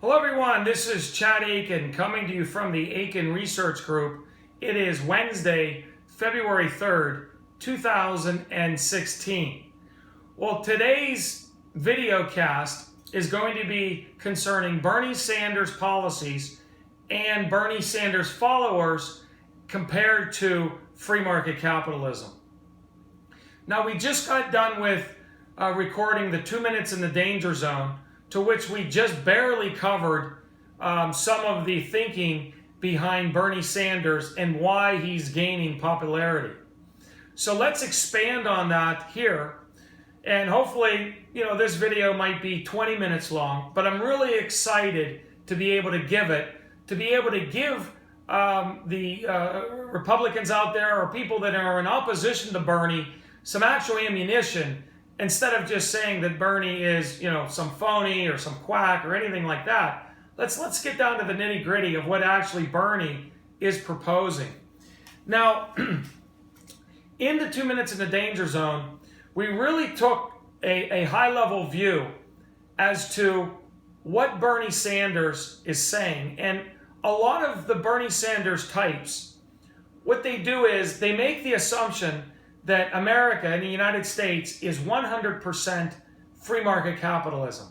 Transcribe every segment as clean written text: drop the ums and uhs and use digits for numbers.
Hello everyone, this is Chad Aiken coming to you from the Aiken Research Group. It is Wednesday, February 3rd, 2016. Well, today's video cast is going to be concerning Bernie Sanders' policies and Bernie Sanders' followers compared to free market capitalism. Now, we just got done with recording the 2 Minutes in the Danger Zone, to which we just barely covered some of the thinking behind Bernie Sanders and why he's gaining popularity. So let's expand on that here. And hopefully, this video might be 20 minutes long, but I'm really excited to be able to give the Republicans out there or people that are in opposition to Bernie some actual ammunition, instead of just saying that Bernie is, some phony or some quack or anything like that. Let's get down to the nitty-gritty of what actually Bernie is proposing. Now, in the 2 Minutes in the Danger Zone, we really took a high-level view as to what Bernie Sanders is saying. And a lot of the Bernie Sanders types, what they do is they make the assumption that America and the United States is 100% free market capitalism.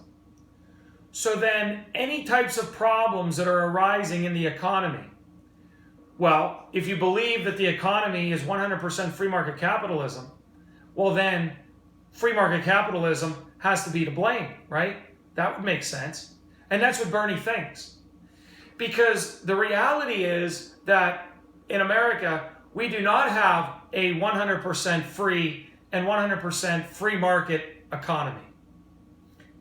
So then any types of problems that are arising in the economy, well, if you believe that the economy is 100% free market capitalism, well then free market capitalism has to be to blame, right? That would make sense. And that's what Bernie thinks. Because the reality is that in America, we do not have a 100% free and 100% free market economy.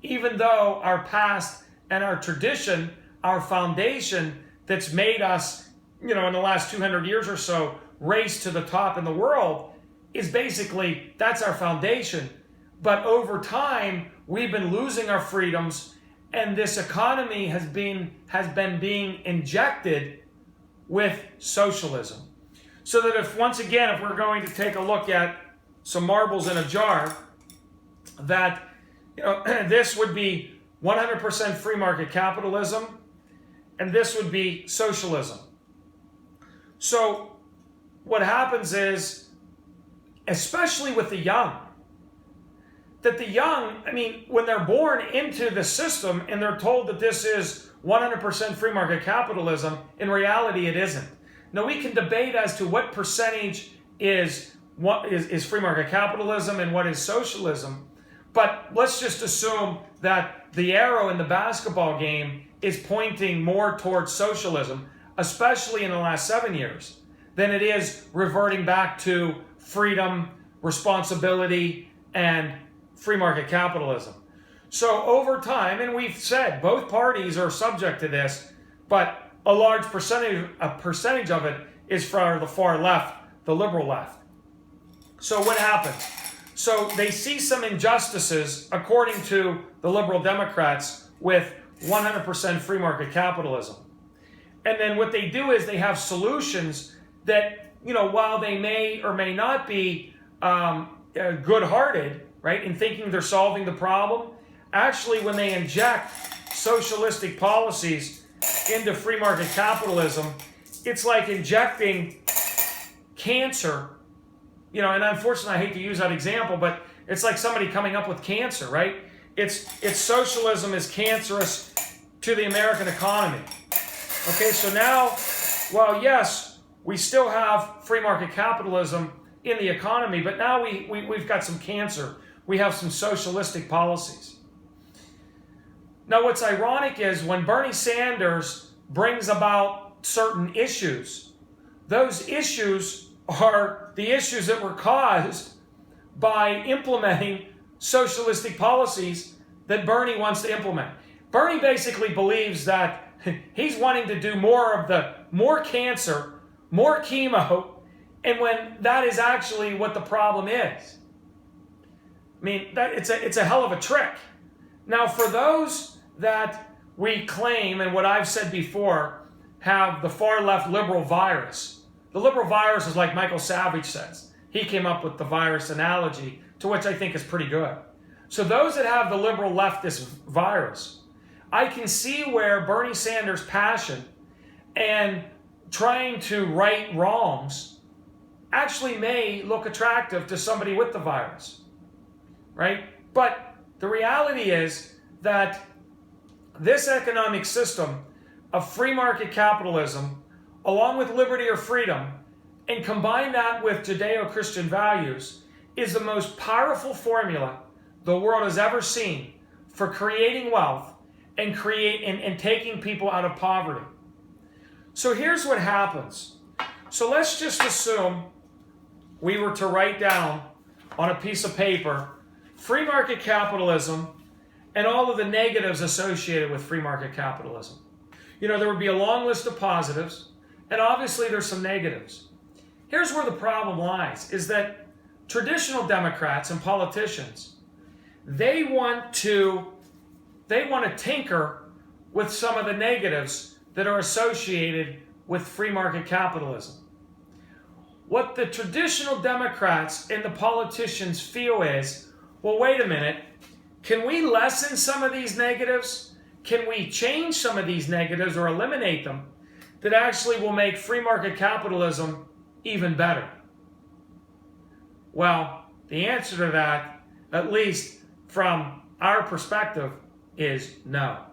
Even though our past and our tradition, our foundation that's made us, in the last 200 years or so, race to the top in the world, is basically, that's our foundation. But over time, we've been losing our freedoms, and this economy has been being injected with socialism. So that if we're going to take a look at some marbles in a jar, that this would be 100% free market capitalism, and this would be socialism. So what happens is, especially with the young, that the young, when they're born into the system and they're told that this is 100% free market capitalism, in reality it isn't. Now, we can debate as to what percentage is free market capitalism and what is socialism, but let's just assume that the arrow in the basketball game is pointing more towards socialism, especially in the last 7 years, than it is reverting back to freedom, responsibility, and free market capitalism. So over time, and we've said both parties are subject to this, but a large percentage of it is for the far left, the liberal left. So what happens? So they see some injustices, according to the liberal Democrats, with 100% free market capitalism. And then what they do is they have solutions that, while they may or may not be good-hearted, right, in thinking they're solving the problem, actually when they inject socialistic policies into free market capitalism, it's like injecting cancer, and unfortunately I hate to use that example, but it's like somebody coming up with cancer, right? It's socialism is cancerous to the American economy. Okay, so now, well, yes, we still have free market capitalism in the economy, but now we've got some cancer. We have some socialistic policies. Now, what's ironic is when Bernie Sanders brings about certain issues, those issues are the issues that were caused by implementing socialistic policies that Bernie wants to implement. Bernie basically believes that he's wanting to do more cancer, more chemo, and when that is actually what the problem is. It's a hell of a trick. Now, for those that we claim, and what I've said before, have the far left liberal virus. The liberal virus is like Michael Savage says. He came up with the virus analogy, to which I think is pretty good. So those that have the liberal leftist virus, I can see where Bernie Sanders' passion and trying to right wrongs actually may look attractive to somebody with the virus, right? But the reality is that this economic system of free market capitalism, along with liberty or freedom, and combine that with Judeo-Christian values, is the most powerful formula the world has ever seen for creating wealth and taking people out of poverty. So here's what happens. So let's just assume we were to write down on a piece of paper free market capitalism and all of the negatives associated with free market capitalism. You know, there would be a long list of positives, and obviously there's some negatives. Here's where the problem lies, is that traditional Democrats and politicians, they want to tinker with some of the negatives that are associated with free market capitalism. What the traditional Democrats and the politicians feel is, well, wait a minute, can we lessen some of these negatives? Can we change some of these negatives or eliminate them that actually will make free market capitalism even better? Well, the answer to that, at least from our perspective, is no.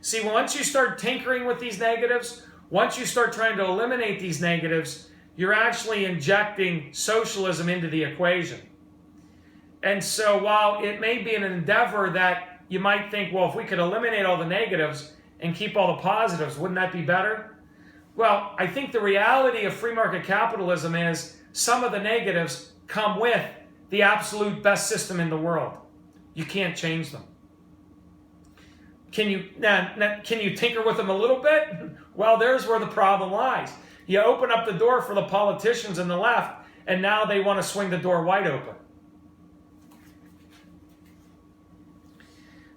See, once you start tinkering with these negatives, once you start trying to eliminate these negatives, you're actually injecting socialism into the equation. And so while it may be an endeavor that you might think, well, if we could eliminate all the negatives and keep all the positives, wouldn't that be better? Well, I think the reality of free market capitalism is some of the negatives come with the absolute best system in the world. You can't change them. Can you tinker with them a little bit? Well, there's where the problem lies. You open up the door for the politicians on the left, and now they want to swing the door wide open.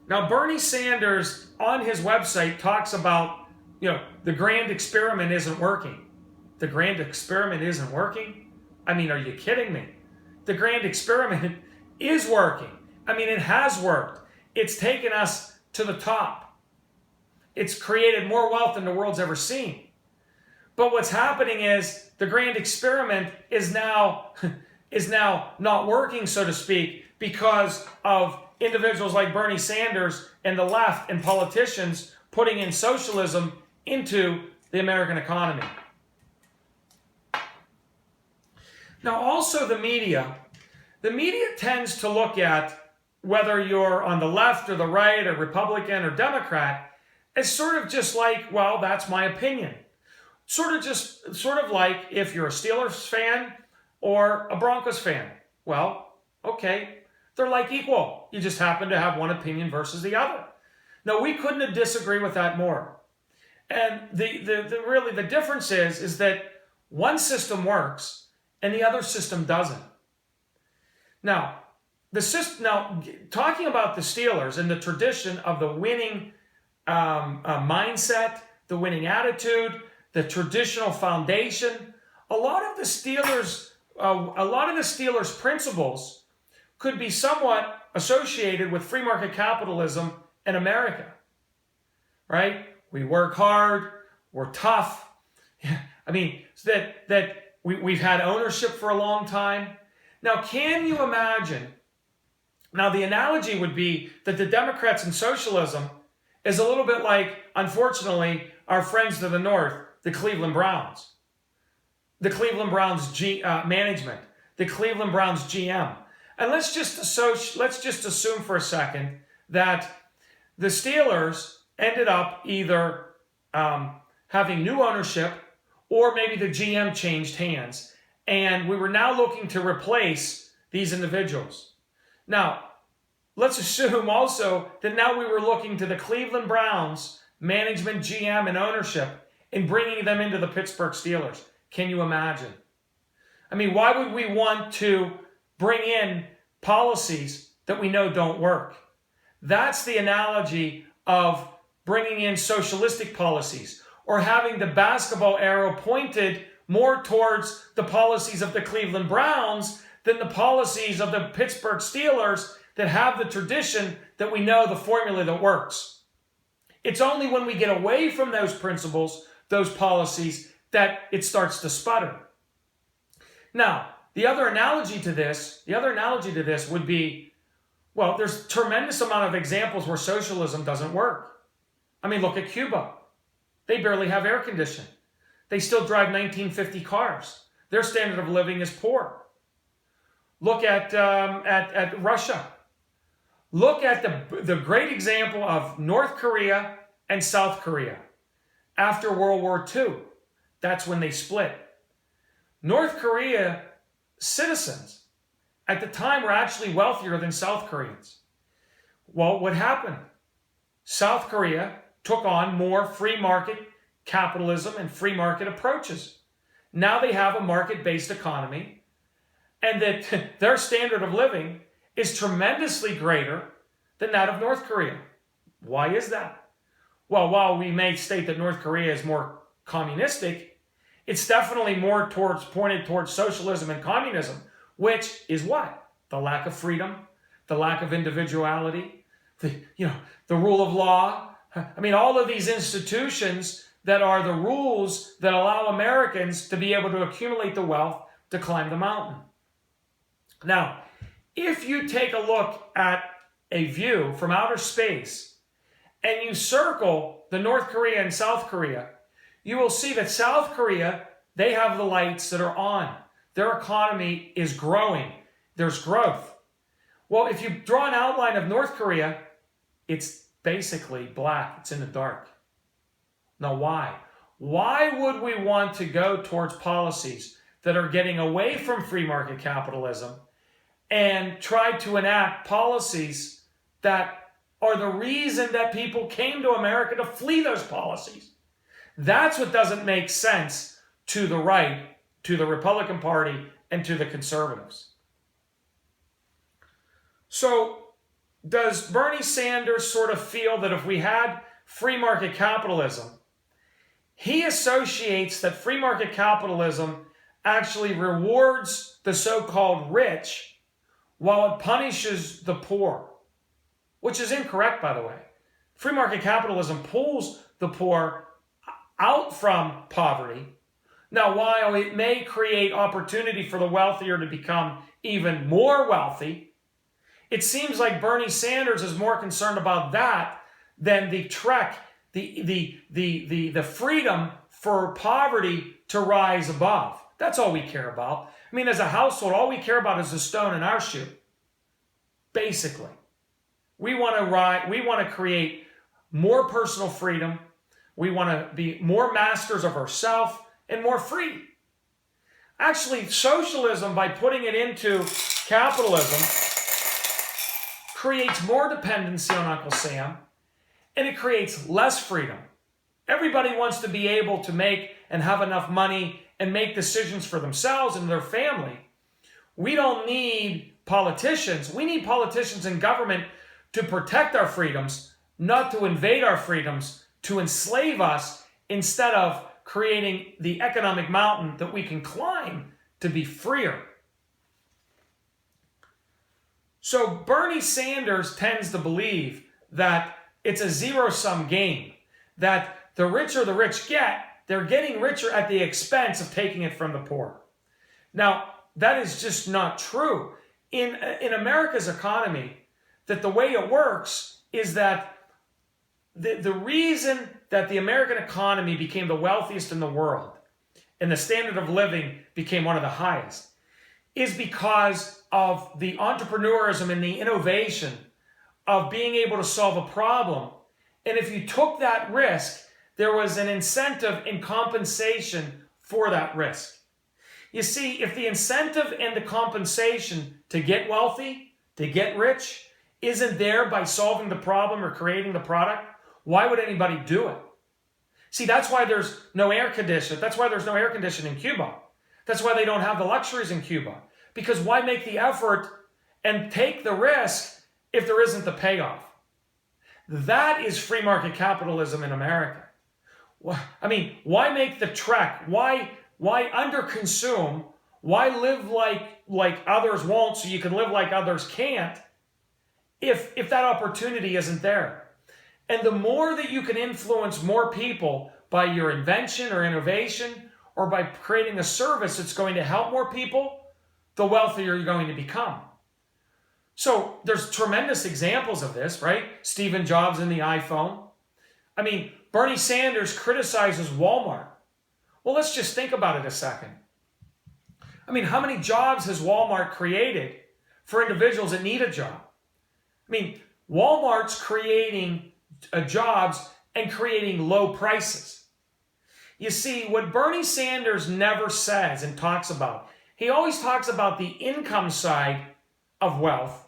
Now, Bernie Sanders on his website talks about, the grand experiment isn't working. The grand experiment isn't working? I mean, are you kidding me? The grand experiment is working. I mean, it has worked. It's taken us to the top. It's created more wealth than the world's ever seen. But what's happening is the grand experiment is now not working, so to speak, because of individuals like Bernie Sanders and the left and politicians putting in socialism into the American economy. Now, also the media tends to look at whether you're on the left or the right or Republican or Democrat as sort of just like, well, that's my opinion. Sort of like if you're a Steelers fan or a Broncos fan. Well, okay, they're like equal. You just happen to have one opinion versus the other. Now, we couldn't disagree with that more. And really the difference is that one system works and the other system doesn't. Now, talking about the Steelers and the tradition of the winning mindset, the winning attitude, the traditional foundation, a lot of the Steelers' principles could be somewhat associated with free market capitalism in America, right? We work hard, we're tough. I mean, that we've had ownership for a long time. Now, can you imagine? Now, the analogy would be that the Democrats and socialism is a little bit like, unfortunately, our friends to the north, the Cleveland Browns. The Cleveland Browns management, the Cleveland Browns GM. And let's just assume for a second that the Steelers ended up either having new ownership or maybe the GM changed hands. And we were now looking to replace these individuals. Now, let's assume also that now we were looking to the Cleveland Browns management, GM, and ownership and bringing them into the Pittsburgh Steelers. Can you imagine? I mean, why would we want to bring in policies that we know don't work? That's the analogy of bringing in socialistic policies or having the basketball arrow pointed more towards the policies of the Cleveland Browns than the policies of the Pittsburgh Steelers that have the tradition that we know the formula that works. It's only when we get away from those principles, those policies, that it starts to sputter. Now, the other analogy to this would be, well, there's a tremendous amount of examples where socialism doesn't work. I mean, look at Cuba. They barely have air conditioning. They still drive 1950 cars. Their standard of living is poor. Look at Russia. Look at the great example of North Korea and South Korea. After World War II, that's when they split. North Korea citizens at the time were actually wealthier than South Koreans. Well, what happened? South Korea took on more free market capitalism and free market approaches. Now they have a market-based economy, and that their standard of living is tremendously greater than that of North Korea. Why is that? Well, while we may state that North Korea is more communistic, it's definitely more pointed towards socialism and communism, which is what? The lack of freedom, the lack of individuality, the rule of law. I mean, all of these institutions that are the rules that allow Americans to be able to accumulate the wealth to climb the mountain. Now, if you take a look at a view from outer space and you circle the North Korea and South Korea, you will see that South Korea, they have the lights that are on. Their economy is growing. There's growth. Well, if you draw an outline of North Korea, it's basically black. It's in the dark. Now, why? Why would we want to go towards policies that are getting away from free market capitalism and try to enact policies that are the reason that people came to America to flee those policies? That's what doesn't make sense to the right, to the Republican Party, and to the conservatives. So, does Bernie Sanders sort of feel that if we had free market capitalism, he associates that free market capitalism actually rewards the so-called rich while it punishes the poor, which is incorrect, by the way. Free market capitalism pulls the poor out from poverty. Now, while it may create opportunity for the wealthier to become even more wealthy, it seems like Bernie Sanders is more concerned about that than the freedom for poverty to rise above. That's all we care about. I mean, as a household, all we care about is the stone in our shoe. Basically, we want to create more personal freedom. We want to be more masters of ourselves and more free. Actually, socialism, by putting it into capitalism, creates more dependency on Uncle Sam, and it creates less freedom. Everybody wants to be able to make and have enough money and make decisions for themselves and their family. We don't need politicians. We need politicians in government to protect our freedoms, not to invade our freedoms, to enslave us, instead of creating the economic mountain that we can climb to be freer. So Bernie Sanders tends to believe that it's a zero-sum game, that the richer the rich get, they're getting richer at the expense of taking it from the poor. Now, that is just not true. In America's economy, that the way it works is that the reason that the American economy became the wealthiest in the world and the standard of living became one of the highest is because of the entrepreneurism and the innovation of being able to solve a problem. And if you took that risk, there was an incentive and compensation for that risk. You see, if the incentive and the compensation to get wealthy, to get rich, isn't there by solving the problem or creating the product, why would anybody do it? See, that's why there's no air conditioning. That's why there's no air conditioning in Cuba. That's why they don't have the luxuries in Cuba. Because why make the effort and take the risk if there isn't the payoff? That is free market capitalism in America. I mean, why make the trek? Why underconsume? Why live like others won't so you can live like others can't if that opportunity isn't there? And the more that you can influence more people by your invention or innovation or by creating a service that's going to help more people, the wealthier you're going to become. So there's tremendous examples of this, right? Steve Jobs and the iPhone. I mean, Bernie Sanders criticizes Walmart. Well, let's just think about it a second. I mean, how many jobs has Walmart created for individuals that need a job? I mean, Walmart's creating jobs and creating low prices. You see, what Bernie Sanders never says and talks about, he always talks about the income side of wealth,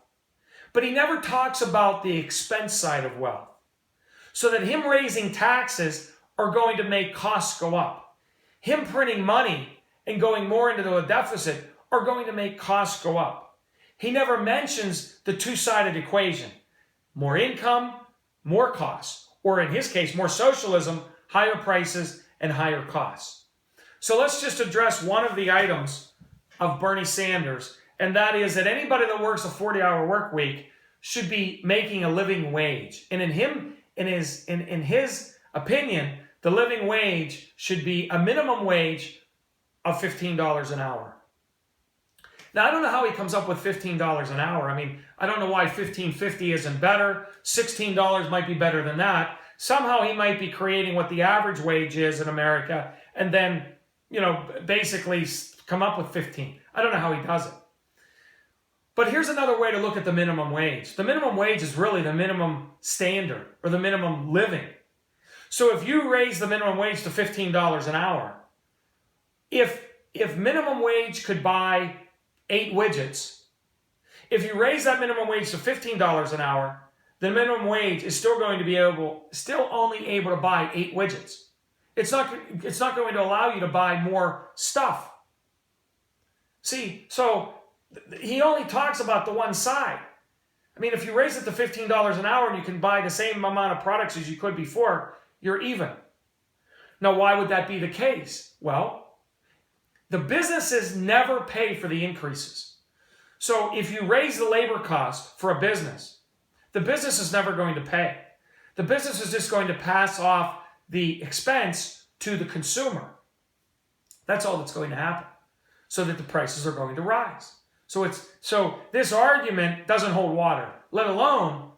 but he never talks about the expense side of wealth. So that him raising taxes are going to make costs go up. Him printing money and going more into a deficit are going to make costs go up. He never mentions the two-sided equation. More income, more costs. Or in his case, more socialism, higher prices, and higher costs. So let's just address one of the items of Bernie Sanders, and that is that anybody that works a 40-hour work week should be making a living wage. And in his opinion, the living wage should be a minimum wage of $15 an hour. Now, I don't know how he comes up with $15 an hour. I mean, I don't know why $15.50 isn't better. $16 might be better than that. Somehow he might be creating what the average wage is in America and then, basically come up with 15. I don't know how he does it. But here's another way to look at the minimum wage. The minimum wage is really the minimum standard or the minimum living. So if you raise the minimum wage to $15 an hour, if minimum wage could buy 8 widgets, if you raise that minimum wage to $15 an hour, the minimum wage is still going to be only able to buy 8 widgets. It's not going to allow you to buy more stuff. See, so he only talks about the one side. I mean, if you raise it to $15 an hour and you can buy the same amount of products as you could before, you're even. Now, why would that be the case? Well, the businesses never pay for the increases. So if you raise the labor cost for a business, the business is never going to pay. The business is just going to pass off the expense to the consumer. That's all that's going to happen, so that the prices are going to rise. So this argument doesn't hold water, let alone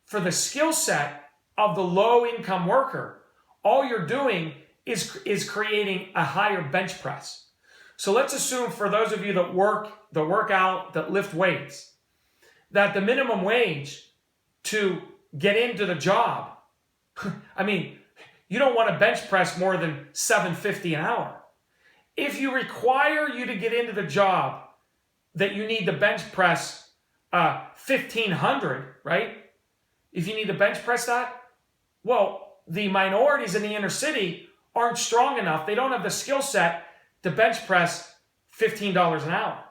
for the skill set of the low-income worker. All you're doing is creating a higher bench press. So let's assume for those of you that work out, that lift weights, that the minimum wage to get into the job, I mean, you don't want to bench press more than $7.50 an hour. If you require you to get into the job that you need to bench press 1,500, right? If you need to bench press that, well, the minorities in the inner city aren't strong enough. They don't have the skill set to bench press $15 an hour.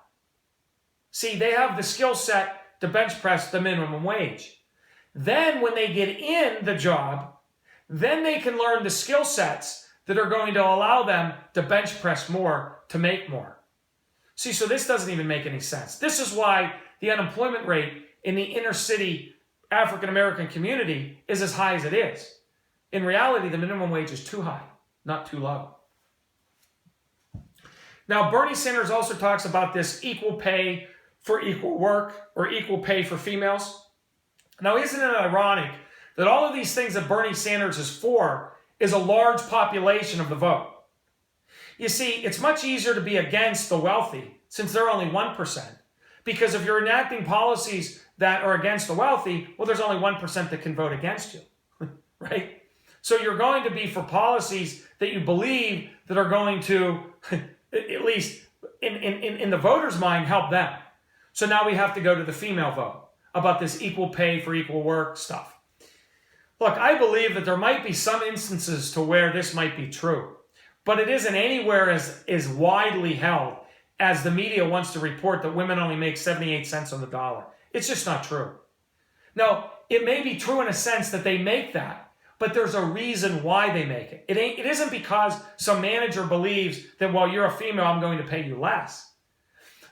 See, they have the skill set to bench press the minimum wage. Then when they get in the job, then they can learn the skill sets that are going to allow them to bench press more, to make more. See, so this doesn't even make any sense. This is why the unemployment rate in the inner city African-American community is as high as it is. In reality, the minimum wage is too high, not too low. Now, Bernie Sanders also talks about this equal pay for equal work or equal pay for females. Now, isn't it ironic that all of these things that Bernie Sanders is for is a large population of the vote? You see, it's much easier to be against the wealthy since they're only 1%. Because if you're enacting policies that are against the wealthy, well, there's only 1% that can vote against you, right? So you're going to be for policies that you believe that are going to, at least in the voters' mind, help them. So now we have to go to the female vote about this equal pay for equal work stuff. Look, I believe that there might be some instances to where this might be true, but it isn't anywhere as widely held as the media wants to report that women only make 78 cents on the dollar. It's just not true. Now, it may be true in a sense that they make that, but there's a reason why they make it. It isn't because some manager believes that, well, you're a female, I'm going to pay you less.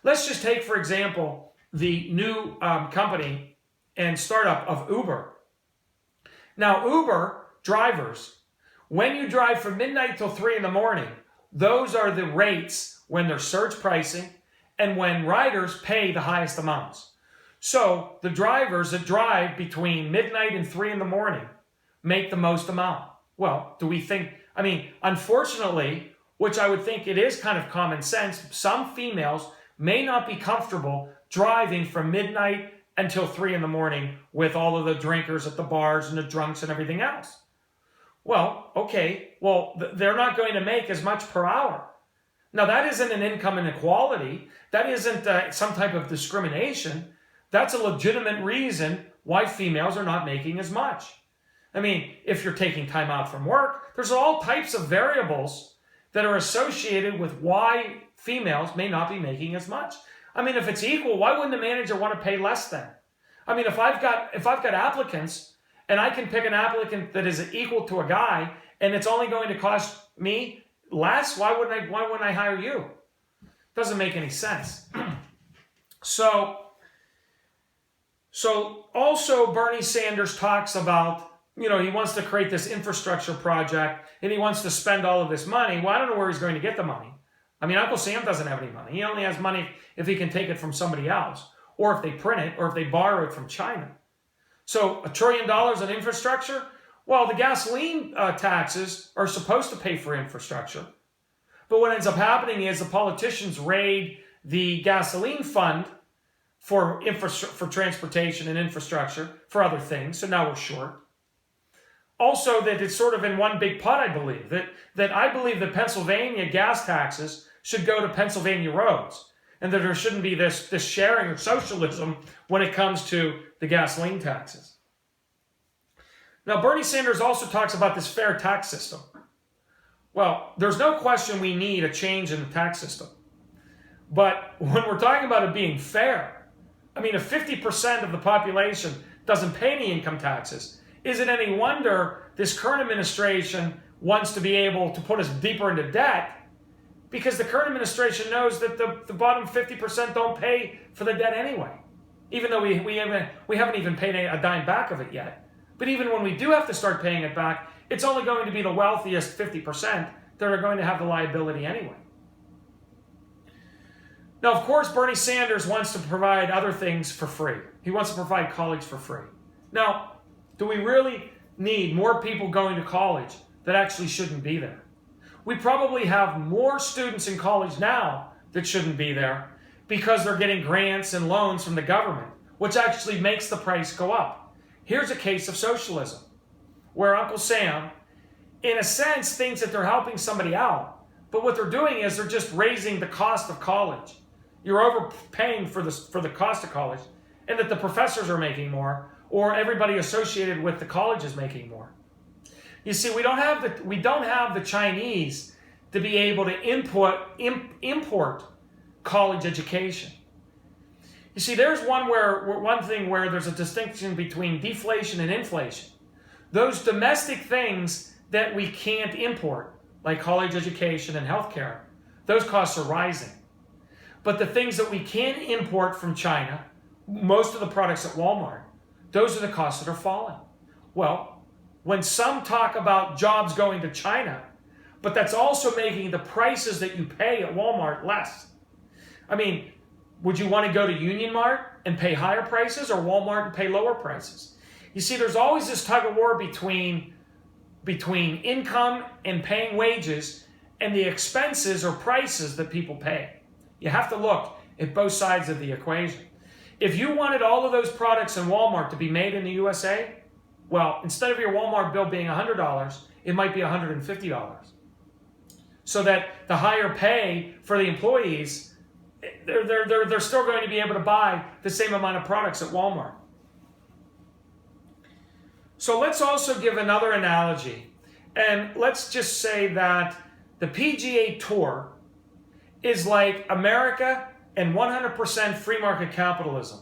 Let's just take, for example, the new company and startup of Uber. Now, Uber drivers, when you drive from midnight till 3 in the morning, those are the rates when they're surge pricing and when riders pay the highest amounts. So the drivers that drive between midnight and 3 in the morning make the most amount. Well, do we think, I mean, unfortunately, which I would think it is kind of common sense, some females may not be comfortable driving from midnight until 3 in the morning with all of the drinkers at the bars and the drunks and everything else. Well, okay, well, they're not going to make as much per hour. Now, that isn't an income inequality. That isn't some type of discrimination. That's a legitimate reason why females are not making as much. I mean, if you're taking time out from work, there's all types of variables that are associated with why females may not be making as much. I mean, if it's equal, why wouldn't the manager want to pay less then? I mean, if I've got applicants and I can pick an applicant that is equal to a guy and it's only going to cost me less, why wouldn't I hire you? Doesn't make any sense. So also Bernie Sanders talks about, he wants to create this infrastructure project and he wants to spend all of this money. Well, I don't know where he's going to get the money. I mean, Uncle Sam doesn't have any money. He only has money if he can take it from somebody else, or if they print it, or if they borrow it from China. So $1 trillion on infrastructure? Well, the gasoline taxes are supposed to pay for infrastructure. But what ends up happening is the politicians raid the gasoline fund for transportation and infrastructure for other things. So now we're short. Also, that it's sort of in one big pot, I believe. That I believe that Pennsylvania gas taxes should go to Pennsylvania roads. And that there shouldn't be this sharing or socialism when it comes to the gasoline taxes. Now, Bernie Sanders also talks about this fair tax system. Well, there's no question we need a change in the tax system. But when we're talking about it being fair, I mean, if 50% of the population doesn't pay any income taxes, is it any wonder this current administration wants to be able to put us deeper into debt? Because the current administration knows that the bottom 50% don't pay for the debt anyway. Even though we haven't even paid a dime back of it yet. But even when we do have to start paying it back, it's only going to be the wealthiest 50% that are going to have the liability anyway. Now, of course, Bernie Sanders wants to provide other things for free. He wants to provide college for free. Now, do we really need more people going to college that actually shouldn't be there? We probably have more students in college now that shouldn't be there because they're getting grants and loans from the government, which actually makes the price go up. Here's a case of socialism, where Uncle Sam, in a sense, thinks that they're helping somebody out, but what they're doing is they're just raising the cost of college. You're overpaying for the cost of college, and that the professors are making more, or everybody associated with the college is making more. You see, we don't have the Chinese to be able to import college education. You see, there's one thing where there's a distinction between deflation and inflation. Those domestic things that we can't import, like college education and healthcare, those costs are rising. But the things that we can import from China, most of the products at Walmart, those are the costs that are falling. Well, when some talk about jobs going to China, but that's also making the prices that you pay at Walmart less. I mean, would you want to go to Union Mart and pay higher prices, or Walmart and pay lower prices? You see, there's always this tug of war between income and paying wages and the expenses or prices that people pay. You have to look at both sides of the equation. If you wanted all of those products in Walmart to be made in the USA, well, instead of your Walmart bill being $100, it might be $150. So that the higher pay for the employees, they're still going to be able to buy the same amount of products at Walmart. So let's also give another analogy. And let's just say that the PGA Tour is like America and 100% free market capitalism.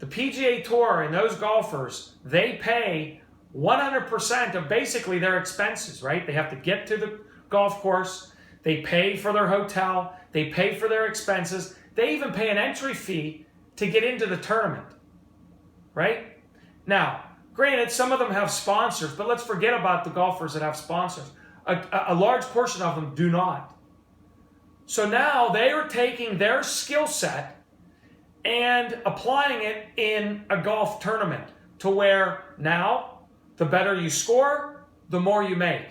The PGA Tour and those golfers, they pay 100% of basically their expenses, right? They have to get to the golf course, they pay for their hotel, they pay for their expenses, they even pay an entry fee to get into the tournament, right? Now, Granted, some of them have sponsors, but let's forget about the golfers that have sponsors. A large portion of them do not. So now they are taking their skill set and applying it in a golf tournament to where now the better you score, the more you make.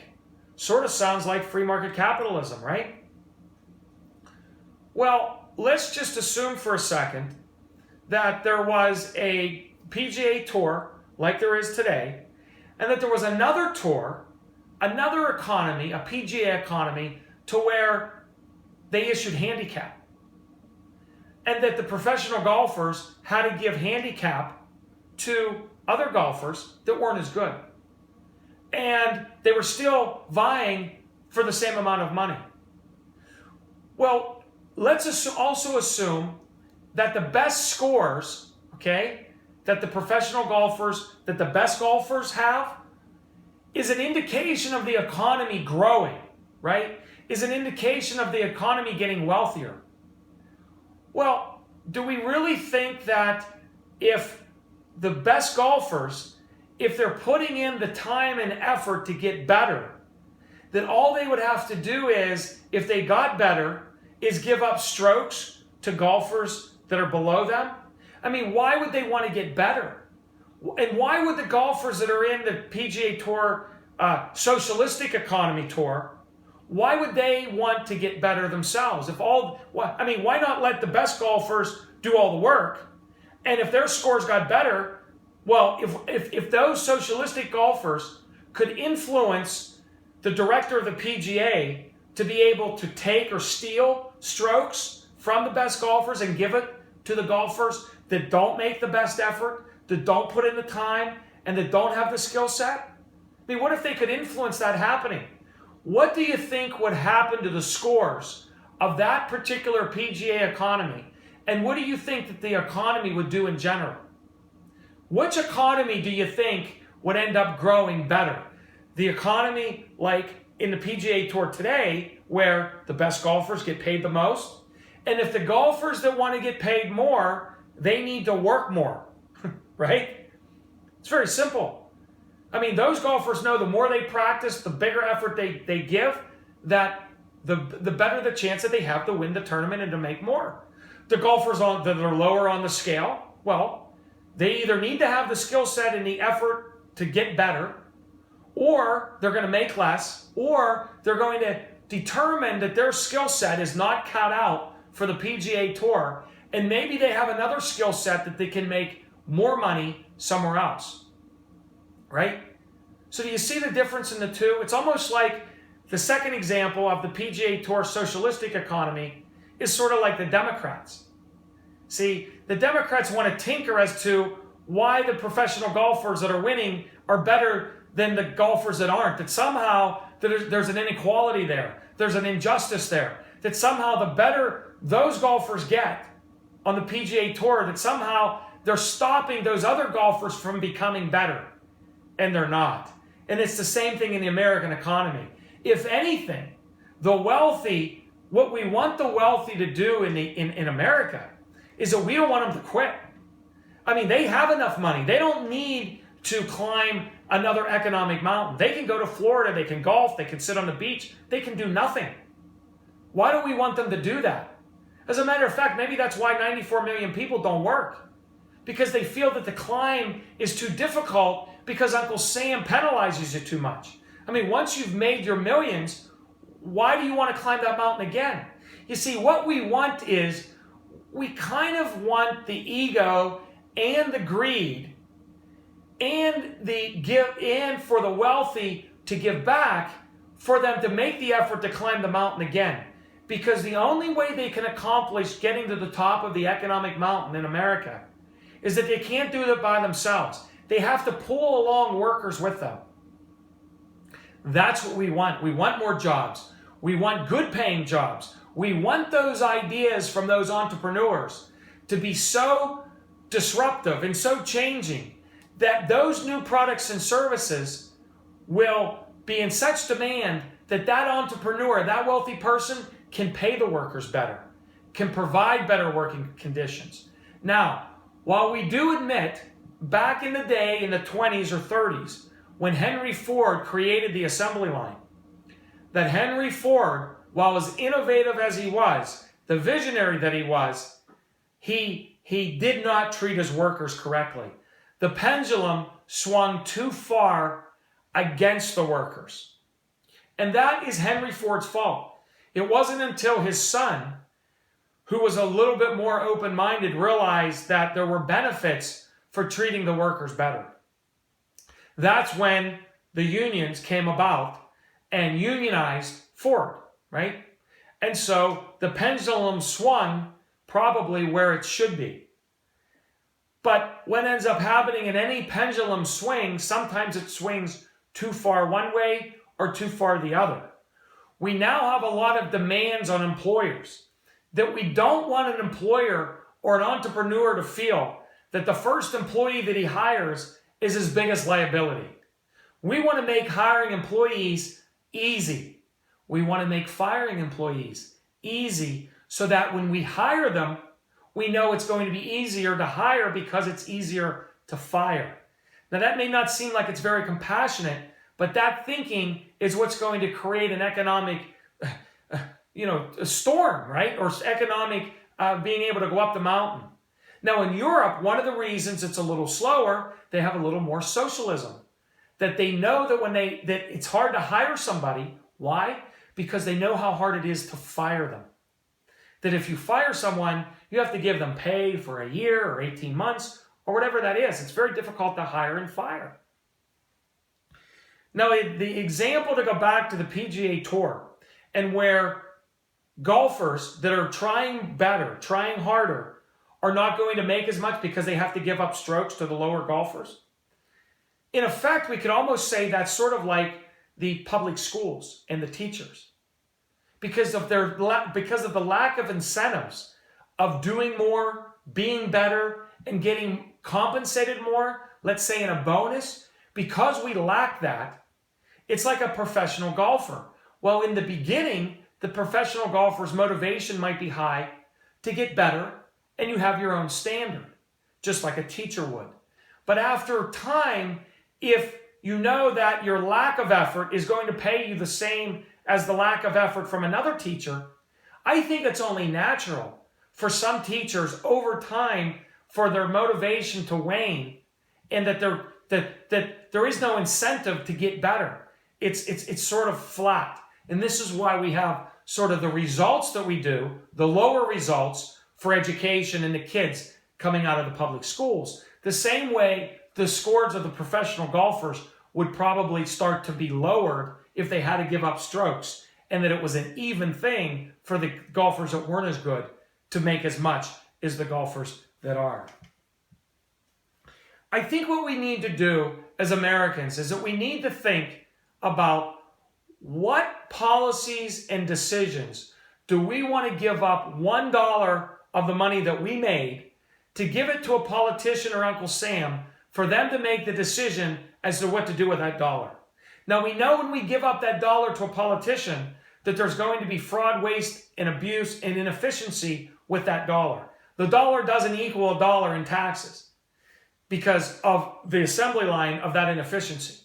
Sort of sounds like free market capitalism, right? Well, let's just assume for a second that there was a PGA Tour like there is today, and that there was another tour, another economy, a PGA economy, to where they issued handicap. And that the professional golfers had to give handicap to other golfers that weren't as good. And they were still vying for the same amount of money. Well, let's also assume that the best scores, okay, that the professional golfers, that the best golfers have, is an indication of the economy growing, right? Is an indication of the economy getting wealthier. Well, do we really think that if the best golfers, if they're putting in the time and effort to get better, then all they would have to do is, if they got better, is give up strokes to golfers that are below them? I mean, why would they want to get better? And why would the golfers that are in the PGA Tour Socialistic Economy Tour, why would they want to get better themselves? Why not let the best golfers do all the work? And if their scores got better, well, if those socialistic golfers could influence the director of the PGA to be able to take or steal strokes from the best golfers and give it to the golfers that don't make the best effort, that don't put in the time, and that don't have the skill set? I mean, what if they could influence that happening? What do you think would happen to the scores of that particular PGA economy? And what do you think that the economy would do in general? Which economy do you think would end up growing better? The economy like in the PGA Tour today, where the best golfers get paid the most? And if the golfers that want to get paid more, they need to work more, right? It's very simple. I mean, those golfers know the more they practice, the bigger effort they give, that the better the chance that they have to win the tournament and to make more. The golfers that are lower on the scale, well, they either need to have the skill set and the effort to get better, or they're going to make less, or they're going to determine that their skill set is not cut out for the PGA Tour, and maybe they have another skill set that they can make more money somewhere else, right? So do you see the difference in the two? It's almost like the second example of the PGA Tour socialistic economy is sort of like the Democrats. See, the Democrats want to tinker as to why the professional golfers that are winning are better than the golfers that aren't, that somehow there's an inequality there, there's an injustice there, that somehow the better those golfers get on the PGA Tour, that somehow they're stopping those other golfers from becoming better. And they're not. And it's the same thing in the American economy. If anything, the wealthy, what we want the wealthy to do in America is that we don't want them to quit. I mean, they have enough money. They don't need to climb another economic mountain. They can go to Florida, they can golf, they can sit on the beach, they can do nothing. Why do we want them to do that? As a matter of fact, maybe that's why 94 million people don't work. Because they feel that the climb is too difficult because Uncle Sam penalizes you too much. I mean, once you've made your millions, why do you want to climb that mountain again? You see, what we want is, we kind of want the ego and the greed and for the wealthy to give back, for them to make the effort to climb the mountain again. Because the only way they can accomplish getting to the top of the economic mountain in America is that they can't do it by themselves. They have to pull along workers with them. That's what we want. We want more jobs. We want good paying jobs. We want those ideas from those entrepreneurs to be so disruptive and so changing that those new products and services will be in such demand that that entrepreneur, that wealthy person, can pay the workers better, can provide better working conditions. Now, while we do admit back in the day in the 20s or 30s, when Henry Ford created the assembly line, that Henry Ford, while as innovative as he was, the visionary that he was, he did not treat his workers correctly. The pendulum swung too far against the workers. And that is Henry Ford's fault. It wasn't until his son, who was a little bit more open-minded, realized that there were benefits for treating the workers better. That's when the unions came about and unionized Ford, right? And so the pendulum swung probably where it should be. But what ends up happening in any pendulum swing, sometimes it swings too far one way or too far the other. We now have a lot of demands on employers that we don't want an employer or an entrepreneur to feel that the first employee that he hires is his biggest liability. We want to make hiring employees easy. We want to make firing employees easy so that when we hire them, we know it's going to be easier to hire because it's easier to fire. Now that may not seem like it's very compassionate, but that thinking is what's going to create an economic, a storm, right? Or economic being able to go up the mountain. Now in Europe, one of the reasons it's a little slower, they have a little more socialism. That they know that that it's hard to hire somebody. Why? Because they know how hard it is to fire them. That if you fire someone, you have to give them pay for a year or 18 months or whatever that is. It's very difficult to hire and fire. Now, the example to go back to the PGA Tour and where golfers that are trying better, trying harder, are not going to make as much because they have to give up strokes to the lower golfers. In effect, we could almost say that's sort of like the public schools and the teachers. Because of the lack of incentives of doing more, being better, and getting compensated more, let's say in a bonus, because we lack that, it's like a professional golfer. Well, in the beginning, the professional golfer's motivation might be high to get better, and you have your own standard, just like a teacher would. But after time, if you know that your lack of effort is going to pay you the same as the lack of effort from another teacher, I think it's only natural for some teachers over time for their motivation to wane and that there is no incentive to get better. It's sort of flat. And this is why we have sort of the results that we do, the lower results for education and the kids coming out of the public schools. The same way the scores of the professional golfers would probably start to be lowered if they had to give up strokes, and that it was an even thing for the golfers that weren't as good to make as much as the golfers that are. I think what we need to do as Americans is that we need to think about what policies and decisions do we want to give up $1 of the money that we made to give it to a politician or Uncle Sam for them to make the decision as to what to do with that dollar. Now, we know when we give up that dollar to a politician that there's going to be fraud, waste, and abuse and inefficiency with that dollar. The dollar doesn't equal $1 in taxes because of the assembly line of that inefficiency.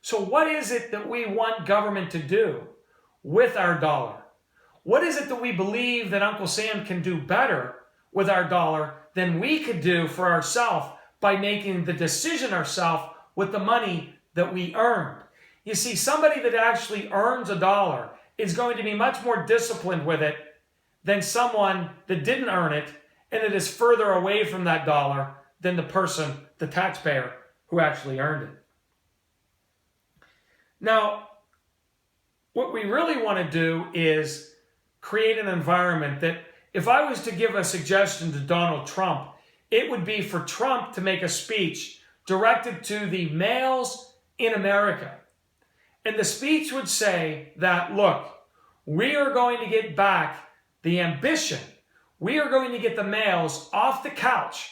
So what is it that we want government to do with our dollar? What is it that we believe that Uncle Sam can do better with our dollar than we could do for ourselves by making the decision ourselves with the money that we earned? You see, somebody that actually earns $1 is going to be much more disciplined with it than someone that didn't earn it and that is further away from that dollar than the person, the taxpayer, who actually earned it. Now, what we really want to do is create an environment that, if I was to give a suggestion to Donald Trump, it would be for Trump to make a speech directed to the males in America. And the speech would say that, look, we are going to get back the ambition. We are going to get the males off the couch,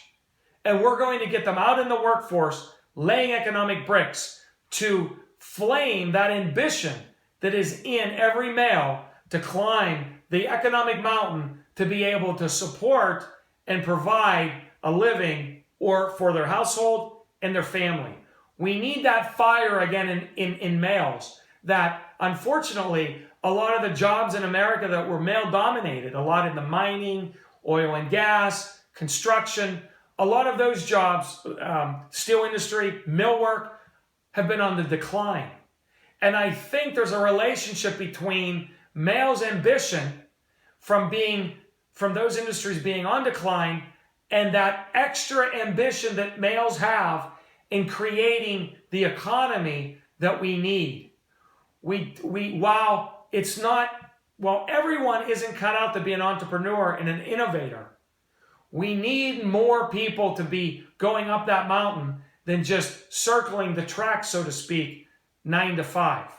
and we're going to get them out in the workforce, laying economic bricks to flame that ambition that is in every male to climb the economic mountain to be able to support and provide a living or for their household and their family. We need that fire again in males that, unfortunately, a lot of the jobs in America that were male dominated, a lot in the mining, oil and gas, construction, a lot of those jobs, steel industry, millwork, have been on the decline. And I think there's a relationship between males' ambition from those industries being on decline and that extra ambition that males have in creating the economy that we need. While everyone isn't cut out to be an entrepreneur and an innovator, we need more people to be going up that mountain than just circling the track, so to speak, 9 to 5.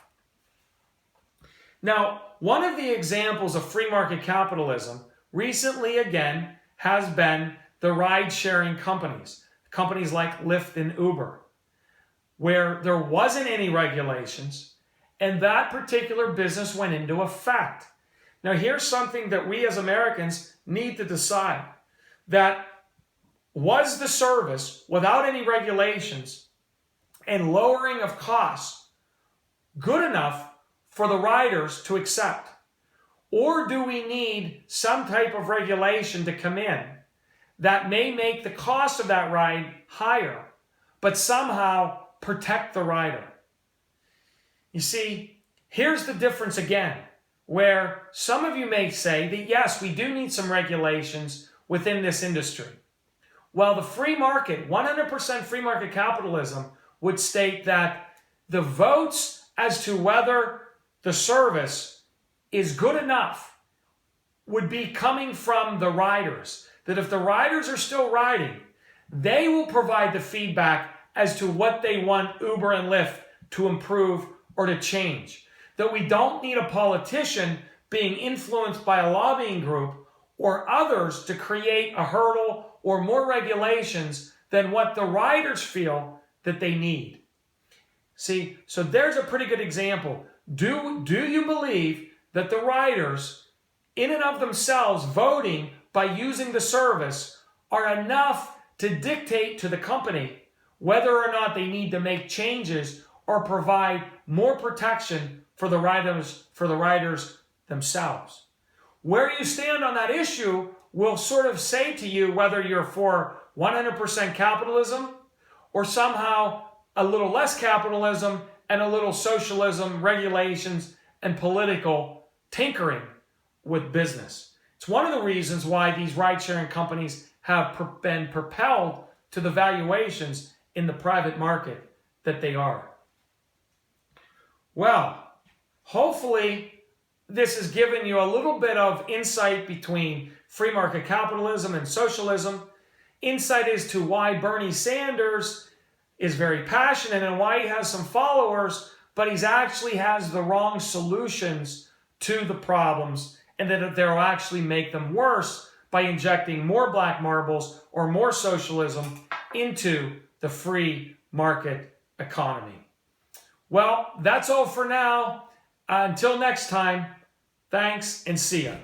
Now, one of the examples of free market capitalism recently, again, has been the ride-sharing companies like Lyft and Uber, where there wasn't any regulations, and that particular business went into effect. Now, here's something that we as Americans need to decide. That was the service, without any regulations and lowering of costs, good enough for the riders to accept? Or do we need some type of regulation to come in that may make the cost of that ride higher, but somehow protect the rider? You see, here's the difference again, where some of you may say that yes, we do need some regulations within this industry. Well, the free market, 100% free market capitalism, would state that the votes as to whether the service is good enough would be coming from the riders. That if the riders are still riding, they will provide the feedback as to what they want Uber and Lyft to improve or to change. That we don't need a politician being influenced by a lobbying group or others to create a hurdle or more regulations than what the riders feel that they need. See, so there's a pretty good example. Do you believe that the riders, in and of themselves, voting by using the service, are enough to dictate to the company whether or not they need to make changes or provide more protection for the riders themselves? Where you stand on that issue will sort of say to you whether you're for 100% capitalism or somehow a little less capitalism and a little socialism, regulations, and political tinkering with business. It's one of the reasons why these ride-sharing companies have been propelled to the valuations in the private market that they are. Well, hopefully this has given you a little bit of insight between free market capitalism and socialism, insight as to why Bernie Sanders is very passionate and why he has some followers, but he actually has the wrong solutions to the problems, and that they'll actually make them worse by injecting more black marbles or more socialism into the free market economy. Well, that's all for now. Until next time, thanks and see ya.